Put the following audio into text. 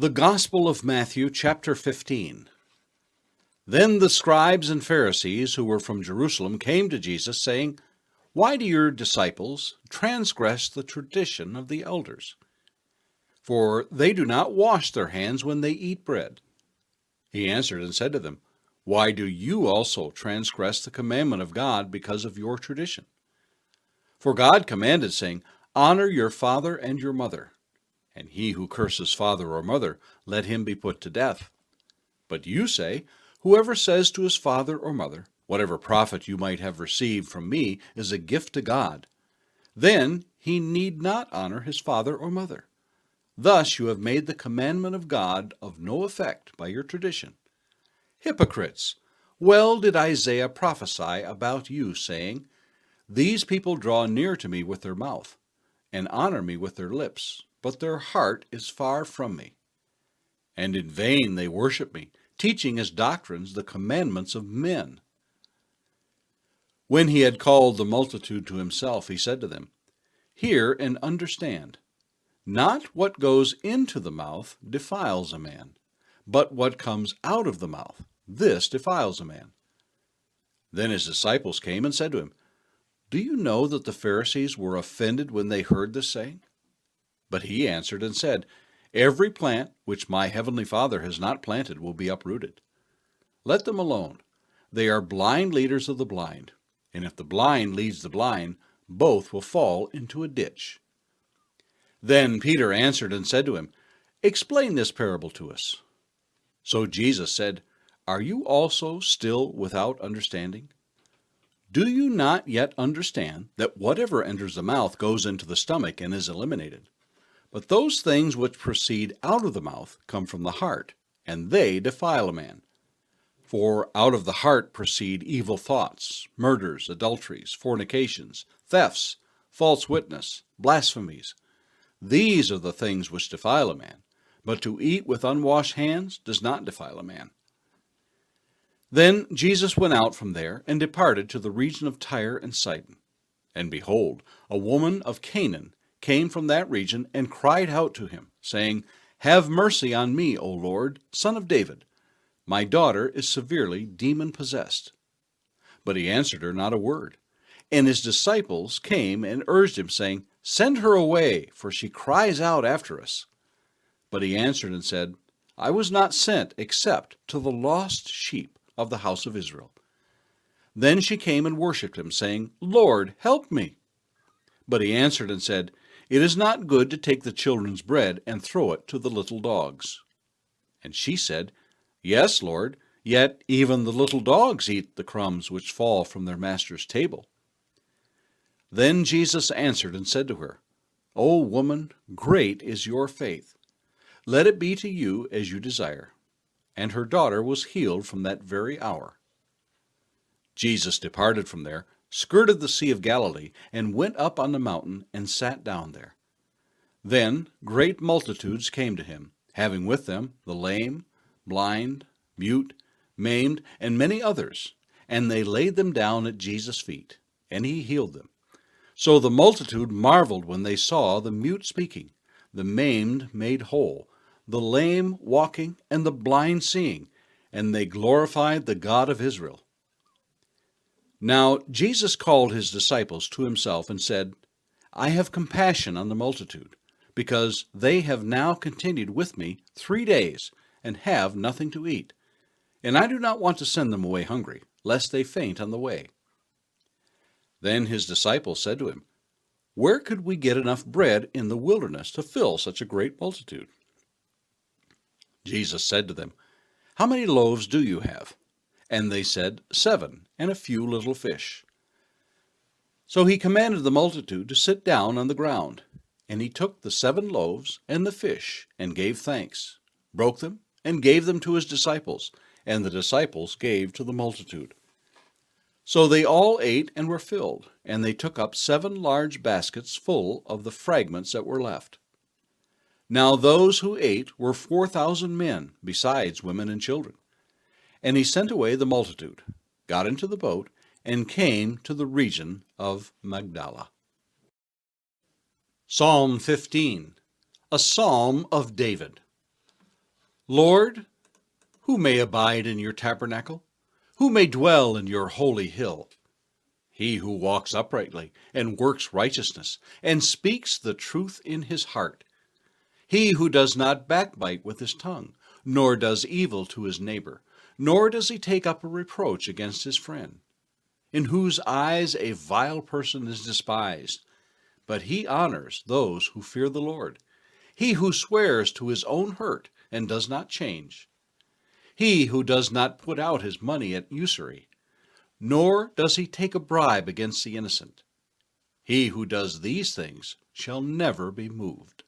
The Gospel of Matthew, chapter 15. Then the scribes and Pharisees who were from Jerusalem came to Jesus, saying, "Why do your disciples transgress the tradition of the elders? For they do not wash their hands when they eat bread." He answered and said to them, "Why do you also transgress the commandment of God because of your tradition? For God commanded, saying, 'Honor your father and your mother,' and he who curses father or mother, let him be put to death. But you say, 'Whoever says to his father or mother, whatever profit you might have received from me is a gift to God,' then he need not honor his father or mother. Thus you have made the commandment of God of no effect by your tradition. Hypocrites! Well did Isaiah prophesy about you, saying, 'These people draw near to me with their mouth, and honor me with their lips, but their heart is far from me. And in vain they worship me, teaching as doctrines the commandments of men.'" When he had called the multitude to himself, he said to them, "Hear and understand. Not what goes into the mouth defiles a man, but what comes out of the mouth, this defiles a man." Then his disciples came and said to him, "Do you know that the Pharisees were offended when they heard this saying?" But he answered and said, "Every plant which my heavenly Father has not planted will be uprooted. Let them alone. They are blind leaders of the blind, and if the blind leads the blind, both will fall into a ditch." Then Peter answered and said to him, "Explain this parable to us." So Jesus said, "Are you also still without understanding? Do you not yet understand that whatever enters the mouth goes into the stomach and is eliminated? But those things which proceed out of the mouth come from the heart, and they defile a man. For out of the heart proceed evil thoughts, murders, adulteries, fornications, thefts, false witness, blasphemies. These are the things which defile a man, but to eat with unwashed hands does not defile a man." Then Jesus went out from there and departed to the region of Tyre and Sidon. And behold, a woman of Canaan came from that region and cried out to him, saying, "Have mercy on me, O Lord, Son of David. My daughter is severely demon-possessed." But he answered her not a word. And his disciples came and urged him, saying, "Send her away, for she cries out after us." But he answered and said, "I was not sent except to the lost sheep of the house of Israel." Then she came and worshipped him, saying, "Lord, help me." But he answered and said, "It is not good to take the children's bread and throw it to the little dogs." And she said, "Yes, Lord, yet even the little dogs eat the crumbs which fall from their master's table." Then Jesus answered and said to her, "O woman, great is your faith. Let it be to you as you desire." And her daughter was healed from that very hour. Jesus departed from there, skirted the Sea of Galilee, and went up on the mountain and sat down there. Then great multitudes came to him, having with them the lame, blind, mute, maimed, and many others, and they laid them down at Jesus' feet, and he healed them. So the multitude marveled when they saw the mute speaking, the maimed made whole, the lame walking, and the blind seeing, and they glorified the God of Israel. Now Jesus called his disciples to himself and said, "I have compassion on the multitude, because they have now continued with me 3 days, and have nothing to eat. And I do not want to send them away hungry, lest they faint on the way." Then his disciples said to him, "Where could we get enough bread in the wilderness to fill such a great multitude?" Jesus said to them, "How many loaves do you have?" And they said, 7, and a few little fish. So he commanded the multitude to sit down on the ground. And he took the 7 loaves and the fish, and gave thanks, broke them, and gave them to his disciples, and the disciples gave to the multitude. So they all ate and were filled, and they took up 7 large baskets full of the fragments that were left. Now those who ate were 4,000 men, besides women and children. And he sent away the multitude, got into the boat, and came to the region of Magdala. Psalm 15, a psalm of David. Lord, who may abide in your tabernacle? Who may dwell in your holy hill? He who walks uprightly and works righteousness and speaks the truth in his heart. He who does not backbite with his tongue, nor does evil to his neighbor, nor does he take up a reproach against his friend, in whose eyes a vile person is despised, but he honors those who fear the Lord. He who swears to his own hurt and does not change. He who does not put out his money at usury, nor does he take a bribe against the innocent. He who does these things shall never be moved.